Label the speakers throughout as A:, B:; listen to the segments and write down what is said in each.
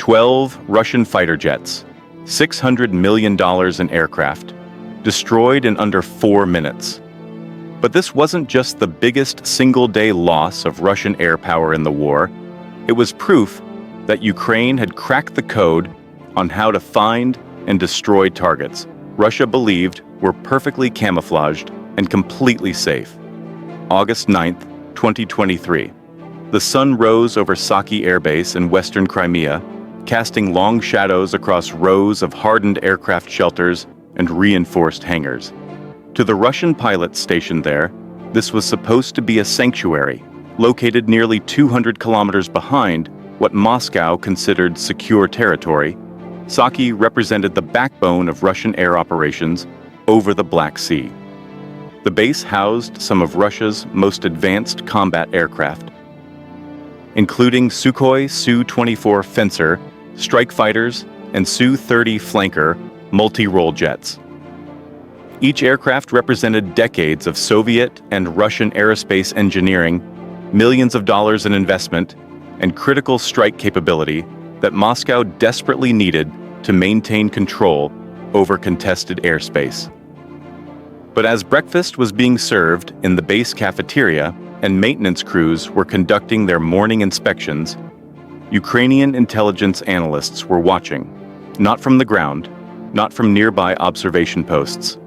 A: 12 Russian fighter jets, $600 million in aircraft, destroyed in under 4 minutes. But this wasn't just the biggest single-day loss of Russian air power in the war. It was proof that Ukraine had cracked the code on how to find and destroy targets Russia believed were perfectly camouflaged and completely safe. August 9, 2023. The sun rose over Saki Airbase in western Crimea, casting long shadows across rows of hardened aircraft shelters and reinforced hangars. To the Russian pilots stationed there, this was supposed to be a sanctuary, located nearly 200 kilometers behind what Moscow considered secure territory. Saki represented the backbone of Russian air operations over the Black Sea. The base housed some of Russia's most advanced combat aircraft, including Sukhoi Su-24 Fencer, strike fighters, and Su-30 flanker multi-role jets. Each aircraft represented decades of Soviet and Russian aerospace engineering, millions of dollars in investment, and critical strike capability that Moscow desperately needed to maintain control over contested airspace. But as breakfast was being served in the base cafeteria and maintenance crews were conducting their morning inspections, Ukrainian intelligence analysts were watching, not from the ground, not from nearby observation posts,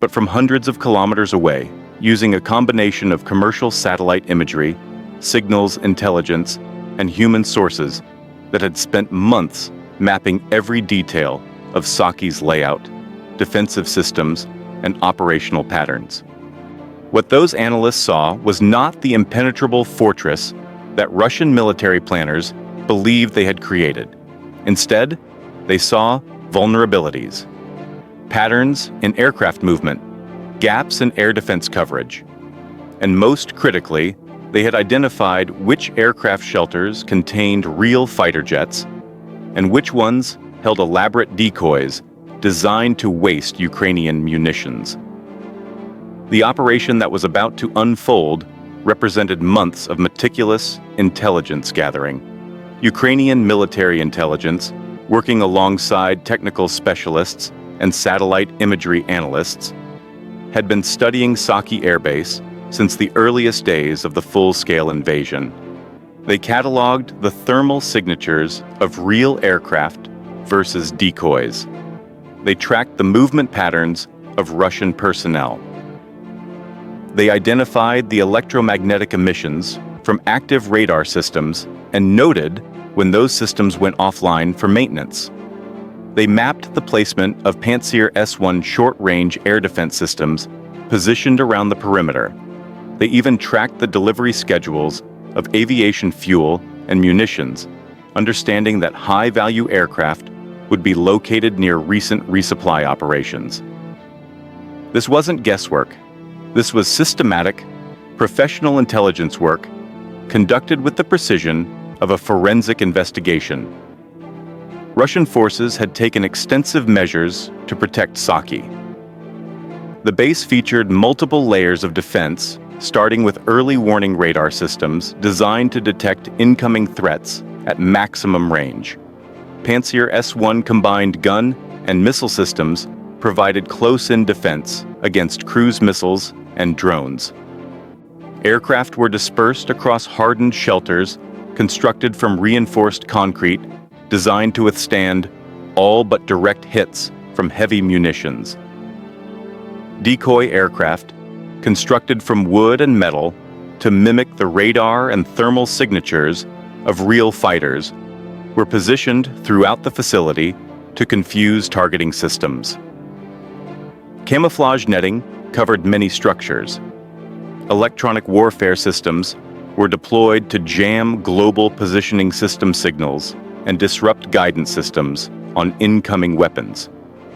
A: but from hundreds of kilometers away, using a combination of commercial satellite imagery, signals intelligence, and human sources that had spent months mapping every detail of Saki's layout, defensive systems, and operational patterns. What those analysts saw was not the impenetrable fortress that Russian military planners believed they had created. Instead, they saw vulnerabilities, patterns in aircraft movement, gaps in air defense coverage, and most critically, they had identified which aircraft shelters contained real fighter jets and which ones held elaborate decoys designed to waste Ukrainian munitions. The operation that was about to unfold represented months of meticulous intelligence gathering. Ukrainian military intelligence, working alongside technical specialists and satellite imagery analysts, had been studying Saki Airbase since the earliest days of the full-scale invasion. They cataloged the thermal signatures of real aircraft versus decoys. They tracked the movement patterns of Russian personnel. They identified the electromagnetic emissions from active radar systems and noted when those systems went offline for maintenance. They mapped the placement of Pantsir S-1 short-range air defense systems positioned around the perimeter. They even tracked the delivery schedules of aviation fuel and munitions, understanding that high-value aircraft would be located near recent resupply operations. This wasn't guesswork. This was systematic, professional intelligence work conducted with the precision of a forensic investigation. Russian forces had taken extensive measures to protect Saki. The base featured multiple layers of defense, starting with early warning radar systems designed to detect incoming threats at maximum range. Pantsir S-1 combined gun and missile systems provided close-in defense against cruise missiles and drones. Aircraft were dispersed across hardened shelters constructed from reinforced concrete designed to withstand all but direct hits from heavy munitions. Decoy aircraft, constructed from wood and metal to mimic the radar and thermal signatures of real fighters, were positioned throughout the facility to confuse targeting systems. Camouflage netting covered many structures. Electronic warfare systems were deployed to jam global positioning system signals and disrupt guidance systems on incoming weapons.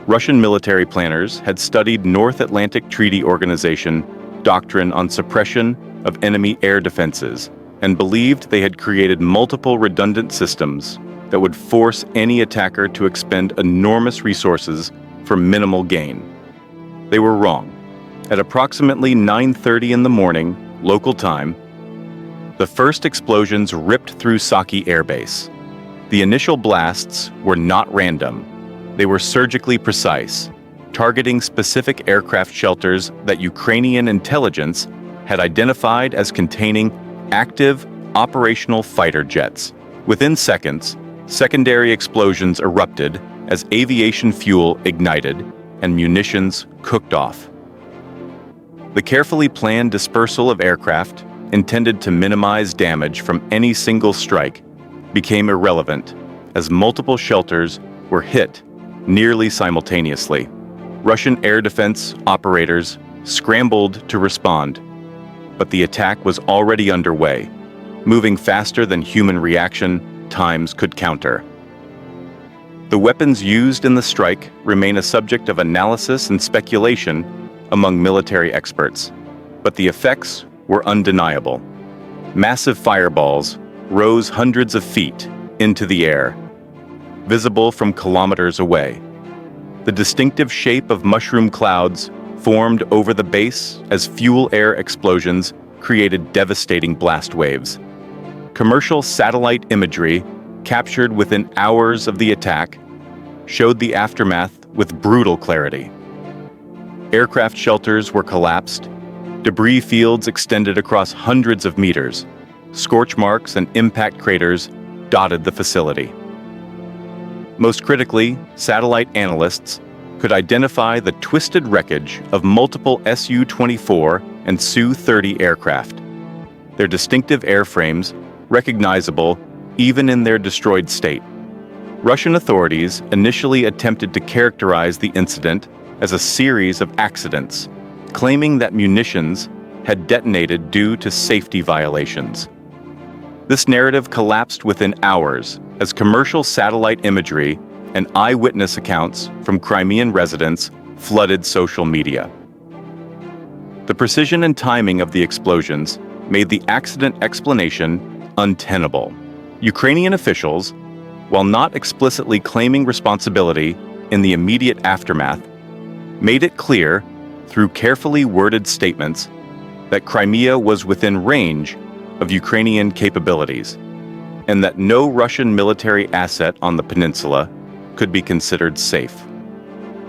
A: Russian military planners had studied North Atlantic Treaty Organization doctrine on suppression of enemy air defenses and believed they had created multiple redundant systems that would force any attacker to expend enormous resources for minimal gain. They were wrong. At approximately 9:30 in the morning, local time, the first explosions ripped through Saki Airbase. The initial blasts were not random. They were surgically precise, targeting specific aircraft shelters that Ukrainian intelligence had identified as containing active operational fighter jets. Within seconds, secondary explosions erupted as aviation fuel ignited and munitions cooked off. The carefully planned dispersal of aircraft, intended to minimize damage from any single strike, became irrelevant as multiple shelters were hit nearly simultaneously. Russian air defense operators scrambled to respond, but the attack was already underway, moving faster than human reaction times could counter. The weapons used in the strike remain a subject of analysis and speculation among military experts, but the effects were undeniable. Massive fireballs rose hundreds of feet into the air, visible from kilometers away. The distinctive shape of mushroom clouds formed over the base as fuel-air explosions created devastating blast waves. Commercial satellite imagery, captured within hours of the attack, showed the aftermath with brutal clarity. Aircraft shelters were collapsed, debris fields extended across hundreds of meters, scorch marks and impact craters dotted the facility. Most critically, satellite analysts could identify the twisted wreckage of multiple Su-24 and Su-30 aircraft, their distinctive airframes recognizable even in their destroyed state. Russian authorities initially attempted to characterize the incident as a series of accidents, claiming that munitions had detonated due to safety violations. This narrative collapsed within hours as commercial satellite imagery and eyewitness accounts from Crimean residents flooded social media. The precision and timing of the explosions made the accident explanation untenable. Ukrainian officials, while not explicitly claiming responsibility in the immediate aftermath, made it clear through carefully worded statements that Crimea was within range of Ukrainian capabilities, and that no Russian military asset on the peninsula could be considered safe.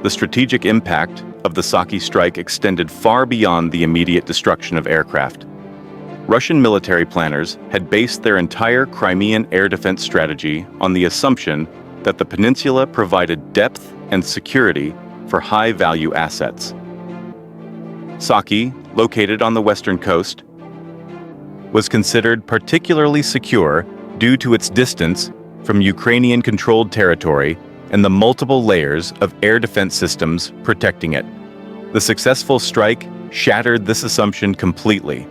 A: The strategic impact of the Saki strike extended far beyond the immediate destruction of aircraft. Russian military planners had based their entire Crimean air defense strategy on the assumption that the peninsula provided depth and security for high-value assets. Saki, located on the western coast, was considered particularly secure due to its distance from Ukrainian-controlled territory and the multiple layers of air defense systems protecting it. The successful strike shattered this assumption completely.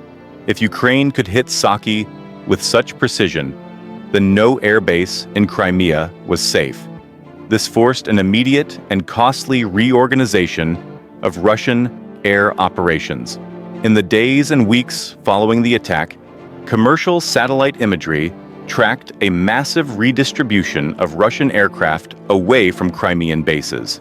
A: If Ukraine could hit Saki with such precision, then no airbase in Crimea was safe. This forced an immediate and costly reorganization of Russian air operations. In the days and weeks following the attack, commercial satellite imagery tracked a massive redistribution of Russian aircraft away from Crimean bases.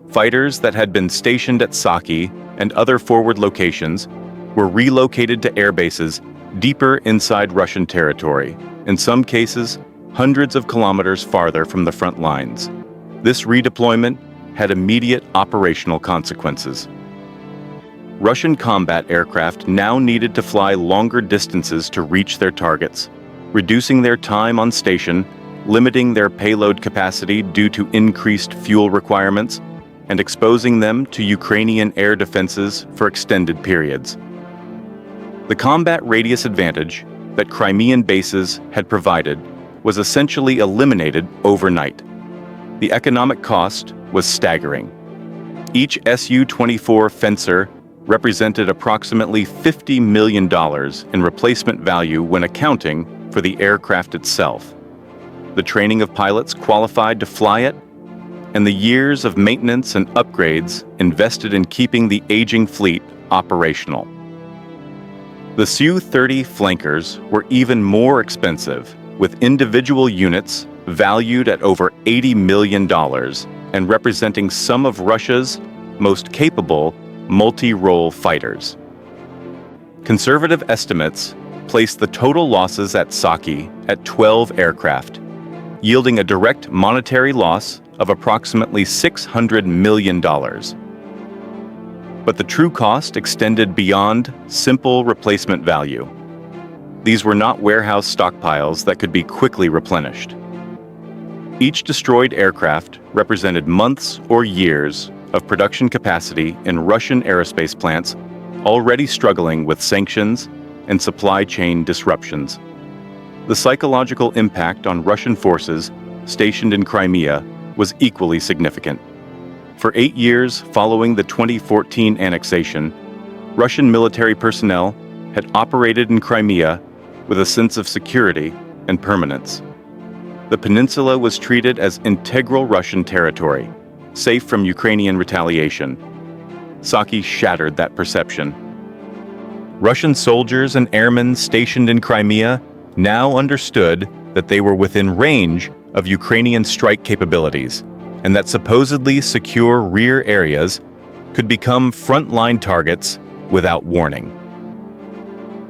A: Fighters that had been stationed at Saki and other forward locations were relocated to air bases deeper inside Russian territory, in some cases hundreds of kilometers farther from the front lines. This redeployment had immediate operational consequences. Russian combat aircraft now needed to fly longer distances to reach their targets, reducing their time on station, limiting their payload capacity due to increased fuel requirements, and exposing them to Ukrainian air defenses for extended periods. The combat radius advantage that Crimean bases had provided was essentially eliminated overnight. The economic cost was staggering. Each Su-24 fencer represented approximately $50 million in replacement value when accounting for the aircraft itself, the training of pilots qualified to fly it, and the years of maintenance and upgrades invested in keeping the aging fleet operational. The Su-30 flankers were even more expensive, with individual units valued at over $80 million and representing some of Russia's most capable multi-role fighters. Conservative estimates place the total losses at Saki at 12 aircraft, yielding a direct monetary loss of approximately $600 million. But the true cost extended beyond simple replacement value. These were not warehouse stockpiles that could be quickly replenished. Each destroyed aircraft represented months or years of production capacity in Russian aerospace plants already struggling with sanctions and supply chain disruptions. The psychological impact on Russian forces stationed in Crimea was equally significant. For 8 years following the 2014 annexation, Russian military personnel had operated in Crimea with a sense of security and permanence. The peninsula was treated as integral Russian territory, safe from Ukrainian retaliation. Saki shattered that perception. Russian soldiers and airmen stationed in Crimea now understood that they were within range of Ukrainian strike capabilities, and that supposedly secure rear areas could become frontline targets without warning.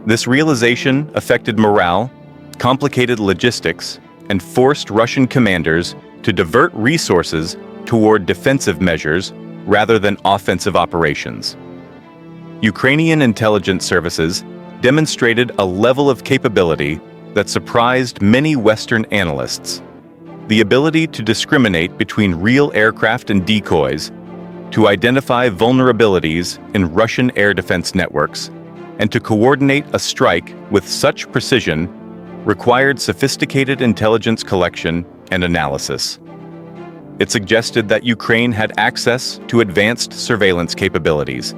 A: This realization affected morale, complicated logistics, and forced Russian commanders to divert resources toward defensive measures rather than offensive operations. Ukrainian intelligence services demonstrated a level of capability that surprised many Western analysts. The ability to discriminate between real aircraft and decoys, to identify vulnerabilities in Russian air defense networks, and to coordinate a strike with such precision required sophisticated intelligence collection and analysis. It suggested that Ukraine had access to advanced surveillance capabilities,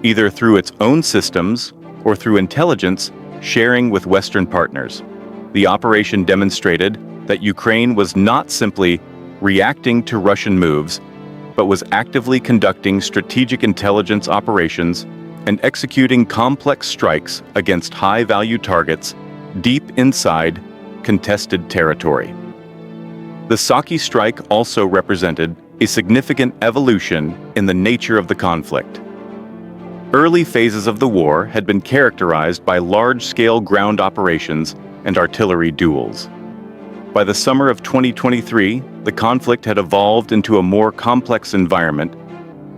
A: either through its own systems or through intelligence sharing with Western partners. The operation demonstrated that Ukraine was not simply reacting to Russian moves, but was actively conducting strategic intelligence operations and executing complex strikes against high-value targets deep inside contested territory. The Saki strike also represented a significant evolution in the nature of the conflict. Early phases of the war had been characterized by large-scale ground operations and artillery duels. By the summer of 2023, the conflict had evolved into a more complex environment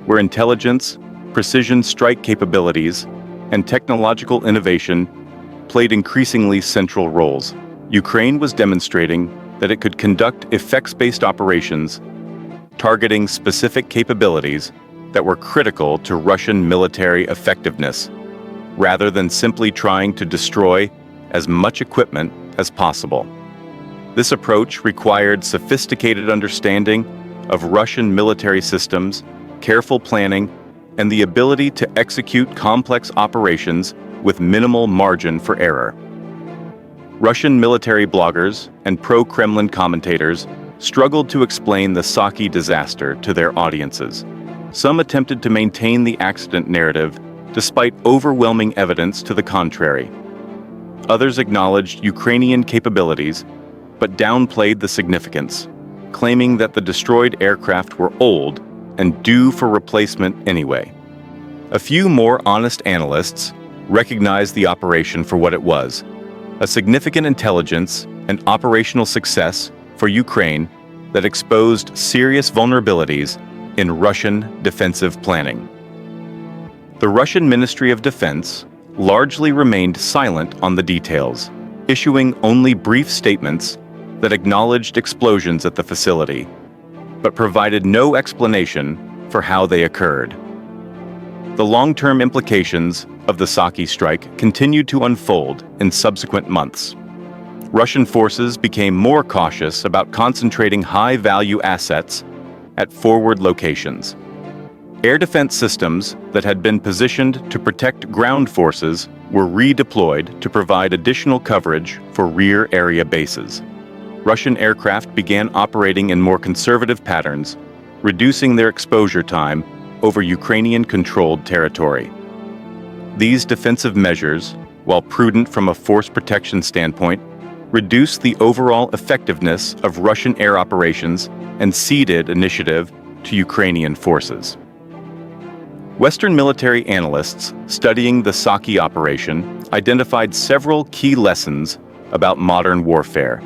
A: where intelligence, precision strike capabilities, and technological innovation played increasingly central roles. Ukraine was demonstrating that it could conduct effects-based operations targeting specific capabilities that were critical to Russian military effectiveness, rather than simply trying to destroy as much equipment as possible. This approach required sophisticated understanding of Russian military systems, careful planning, and the ability to execute complex operations with minimal margin for error. Russian military bloggers and pro-Kremlin commentators struggled to explain the Saki disaster to their audiences. Some attempted to maintain the accident narrative despite overwhelming evidence to the contrary. Others acknowledged Ukrainian capabilities but downplayed the significance, claiming that the destroyed aircraft were old and due for replacement anyway. A few more honest analysts recognized the operation for what it was: a significant intelligence and operational success for Ukraine that exposed serious vulnerabilities in Russian defensive planning. The Russian Ministry of Defense largely remained silent on the details, issuing only brief statements that acknowledged explosions at the facility, but provided no explanation for how they occurred. The long-term implications of the Saki strike continued to unfold in subsequent months. Russian forces became more cautious about concentrating high-value assets at forward locations. Air defense systems that had been positioned to protect ground forces were redeployed to provide additional coverage for rear area bases. Russian aircraft began operating in more conservative patterns, reducing their exposure time over Ukrainian-controlled territory. These defensive measures, while prudent from a force protection standpoint, reduced the overall effectiveness of Russian air operations and ceded initiative to Ukrainian forces. Western military analysts studying the Saki operation identified several key lessons about modern warfare.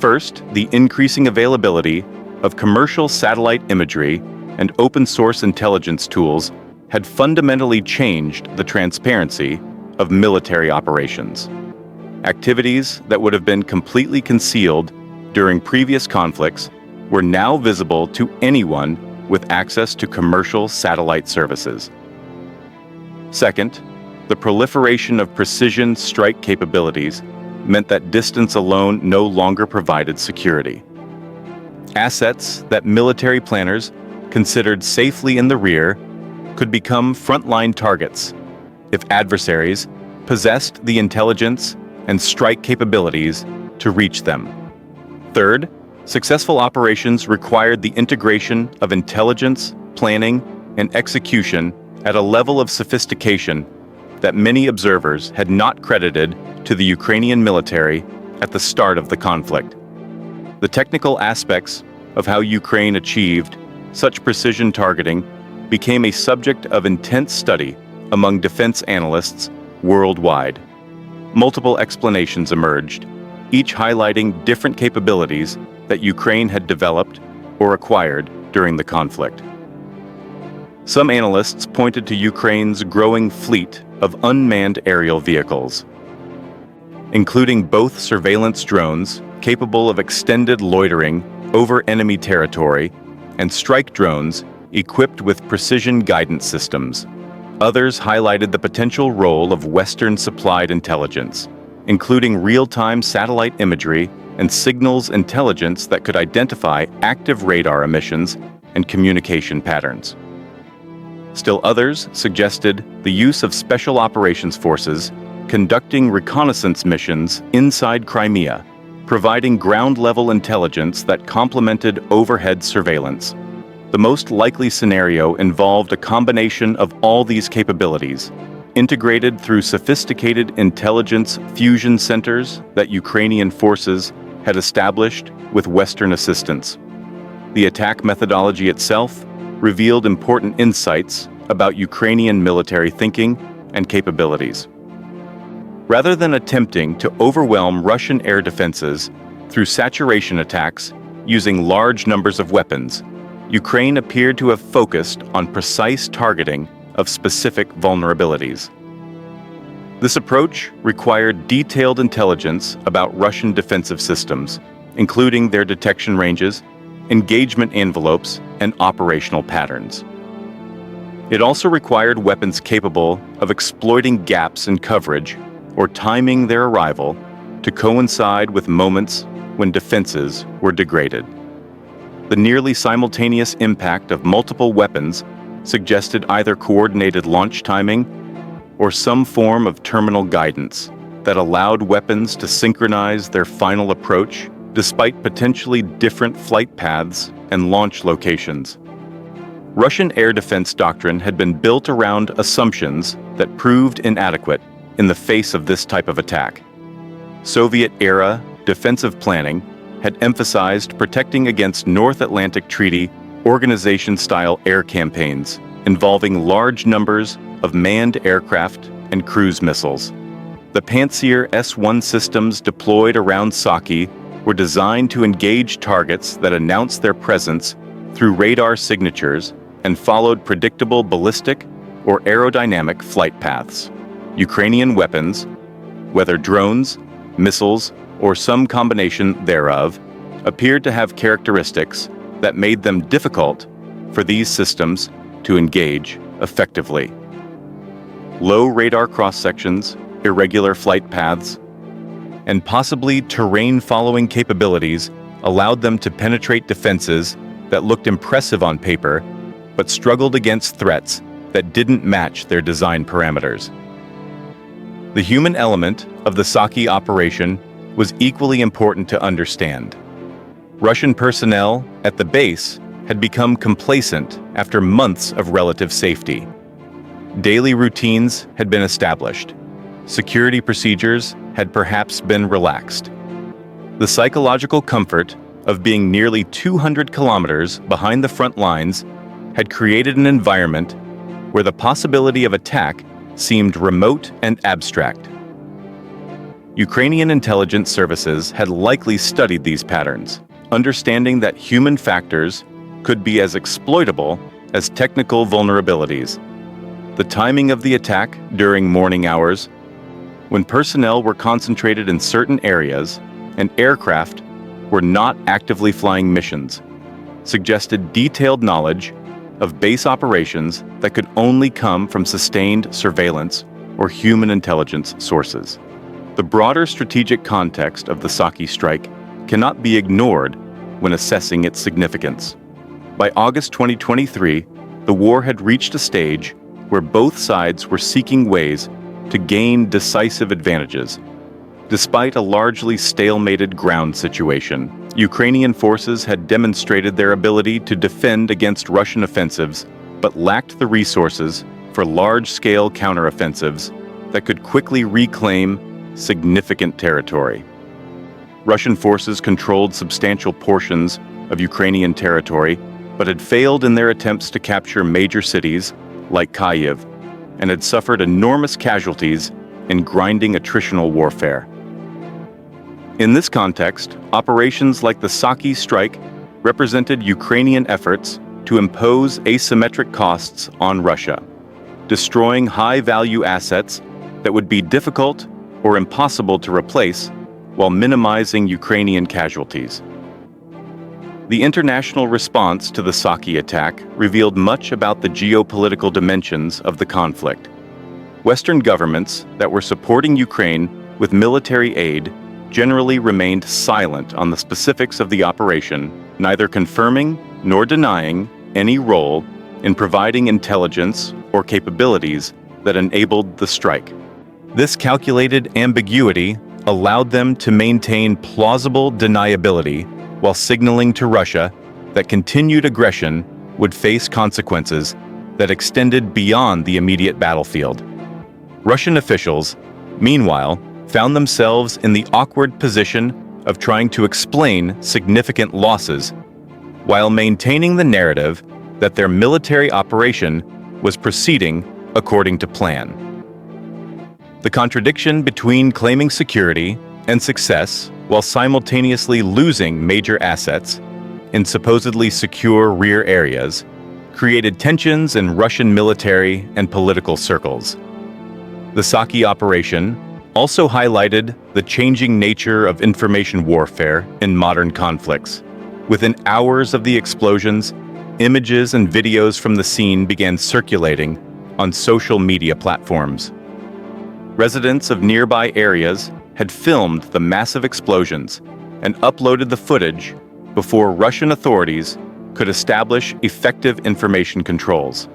A: First, the increasing availability of commercial satellite imagery and open-source intelligence tools had fundamentally changed the transparency of military operations. Activities that would have been completely concealed during previous conflicts were now visible to anyone with access to commercial satellite services. Second, the proliferation of precision strike capabilities meant that distance alone no longer provided security. Assets that military planners considered safely in the rear could become frontline targets if adversaries possessed the intelligence and strike capabilities to reach them. Third, successful operations required the integration of intelligence, planning, and execution at a level of sophistication that many observers had not credited to the Ukrainian military at the start of the conflict. The technical aspects of how Ukraine achieved such precision targeting became a subject of intense study among defense analysts worldwide. Multiple explanations emerged, each highlighting different capabilities that Ukraine had developed or acquired during the conflict. Some analysts pointed to Ukraine's growing fleet of unmanned aerial vehicles, including both surveillance drones capable of extended loitering over enemy territory and strike drones equipped with precision guidance systems. Others highlighted the potential role of Western-supplied intelligence, including real-time satellite imagery and signals intelligence that could identify active radar emissions and communication patterns. Still others suggested the use of special operations forces conducting reconnaissance missions inside Crimea, providing ground-level intelligence that complemented overhead surveillance. The most likely scenario involved a combination of all these capabilities, integrated through sophisticated intelligence fusion centers that Ukrainian forces had established with Western assistance. The attack methodology itself revealed important insights about Ukrainian military thinking and capabilities. Rather than attempting to overwhelm Russian air defenses through saturation attacks using large numbers of weapons, Ukraine appeared to have focused on precise targeting of specific vulnerabilities. This approach required detailed intelligence about Russian defensive systems, including their detection ranges, engagement envelopes, and operational patterns. It also required weapons capable of exploiting gaps in coverage or timing their arrival to coincide with moments when defenses were degraded. The nearly simultaneous impact of multiple weapons suggested either coordinated launch timing or some form of terminal guidance that allowed weapons to synchronize their final approach despite potentially different flight paths and launch locations. Russian air defense doctrine had been built around assumptions that proved inadequate in the face of this type of attack. Soviet-era defensive planning had emphasized protecting against North Atlantic Treaty Organization-style air campaigns involving large numbers of manned aircraft and cruise missiles. The Pantsir S-1 systems deployed around Saki were designed to engage targets that announced their presence through radar signatures and followed predictable ballistic or aerodynamic flight paths. Ukrainian weapons, whether drones, missiles, or some combination thereof, appeared to have characteristics that made them difficult for these systems to engage effectively. Low radar cross-sections, irregular flight paths, and possibly terrain-following capabilities allowed them to penetrate defenses that looked impressive on paper, but struggled against threats that didn't match their design parameters. The human element of the Saki operation was equally important to understand. Russian personnel at the base had become complacent after months of relative safety. Daily routines had been established. Security procedures had perhaps been relaxed. The psychological comfort of being nearly 200 kilometers behind the front lines had created an environment where the possibility of attack seemed remote and abstract. Ukrainian intelligence services had likely studied these patterns, understanding that human factors could be as exploitable as technical vulnerabilities. The timing of the attack during morning hours, when personnel were concentrated in certain areas and aircraft were not actively flying missions, suggested detailed knowledge of base operations that could only come from sustained surveillance or human intelligence sources. The broader strategic context of the Saki strike cannot be ignored when assessing its significance. By August 2023, the war had reached a stage where both sides were seeking ways to gain decisive advantages. Despite a largely stalemated ground situation, Ukrainian forces had demonstrated their ability to defend against Russian offensives, but lacked the resources for large-scale counteroffensives that could quickly reclaim significant territory. Russian forces controlled substantial portions of Ukrainian territory, but had failed in their attempts to capture major cities like Kyiv, and had suffered enormous casualties in grinding attritional warfare. In this context, operations like the Saki strike represented Ukrainian efforts to impose asymmetric costs on Russia, destroying high-value assets that would be difficult or impossible to replace while minimizing Ukrainian casualties. The international response to the Saki attack revealed much about the geopolitical dimensions of the conflict. Western governments that were supporting Ukraine with military aid generally remained silent on the specifics of the operation, neither confirming nor denying any role in providing intelligence or capabilities that enabled the strike. This calculated ambiguity allowed them to maintain plausible deniability while signaling to Russia that continued aggression would face consequences that extended beyond the immediate battlefield. Russian officials, meanwhile, found themselves in the awkward position of trying to explain significant losses while maintaining the narrative that their military operation was proceeding according to plan. The contradiction between claiming security and success while simultaneously losing major assets in supposedly secure rear areas created tensions in Russian military and political circles. The Saki operation also highlighted the changing nature of information warfare in modern conflicts. Within hours of the explosions, images and videos from the scene began circulating on social media platforms. Residents of nearby areas had filmed the massive explosions and uploaded the footage before Russian authorities could establish effective information controls.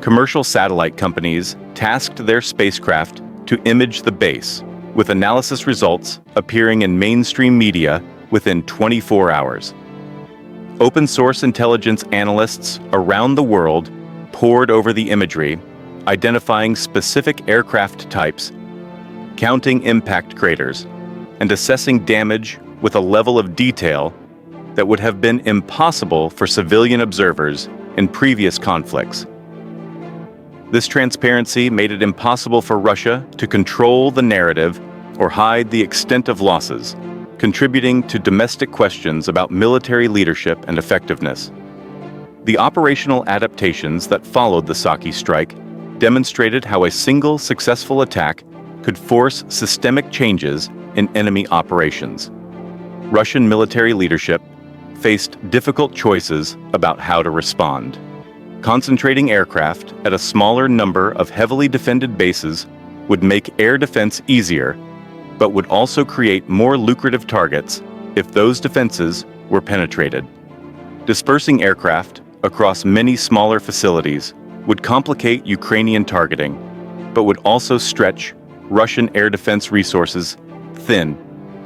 A: Commercial satellite companies tasked their spacecraft to image the base, with analysis results appearing in mainstream media within 24 hours. Open-source intelligence analysts around the world pored over the imagery, identifying specific aircraft types, counting impact craters, and assessing damage with a level of detail that would have been impossible for civilian observers in previous conflicts. This transparency made it impossible for Russia to control the narrative or hide the extent of losses, contributing to domestic questions about military leadership and effectiveness. The operational adaptations that followed the Saki strike demonstrated how a single successful attack could force systemic changes in enemy operations. Russian military leadership faced difficult choices about how to respond. Concentrating aircraft at a smaller number of heavily defended bases would make air defense easier, but would also create more lucrative targets if those defenses were penetrated. Dispersing aircraft across many smaller facilities would complicate Ukrainian targeting, but would also stretch Russian air defense resources thin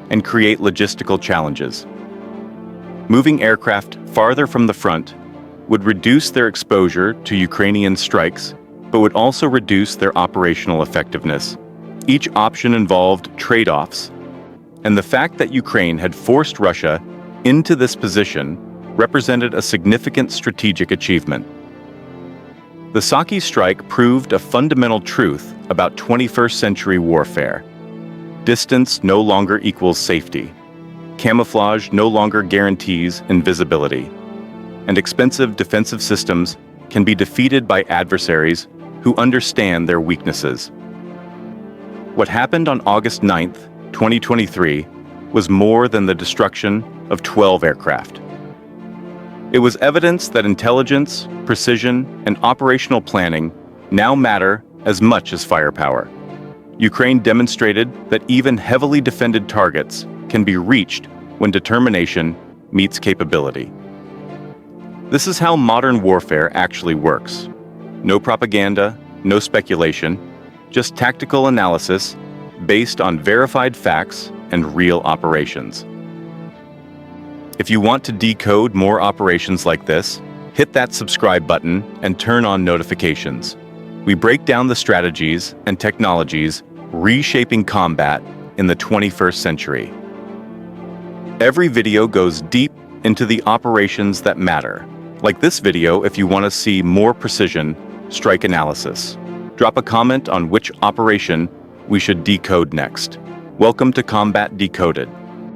A: and create logistical challenges. Moving aircraft farther from the front would reduce their exposure to Ukrainian strikes, but would also reduce their operational effectiveness. Each option involved trade-offs, and the fact that Ukraine had forced Russia into this position represented a significant strategic achievement. The Saki strike proved a fundamental truth about 21st century warfare. Distance no longer equals safety. Camouflage no longer guarantees invisibility. And expensive defensive systems can be defeated by adversaries who understand their weaknesses. What happened on August 9th, 2023, was more than the destruction of 12 aircraft. It was evidence that intelligence, precision, and operational planning now matter as much as firepower. Ukraine demonstrated that even heavily defended targets can be reached when determination meets capability. This is how modern warfare actually works. No propaganda, no speculation, just tactical analysis based on verified facts and real operations. If you want to decode more operations like this, hit that subscribe button and turn on notifications. We break down the strategies and technologies reshaping combat in the 21st century. Every video goes deep into the operations that matter. Like this video if you want to see more precision strike analysis. Drop a comment on which operation we should decode next. Welcome to Combat Decoded.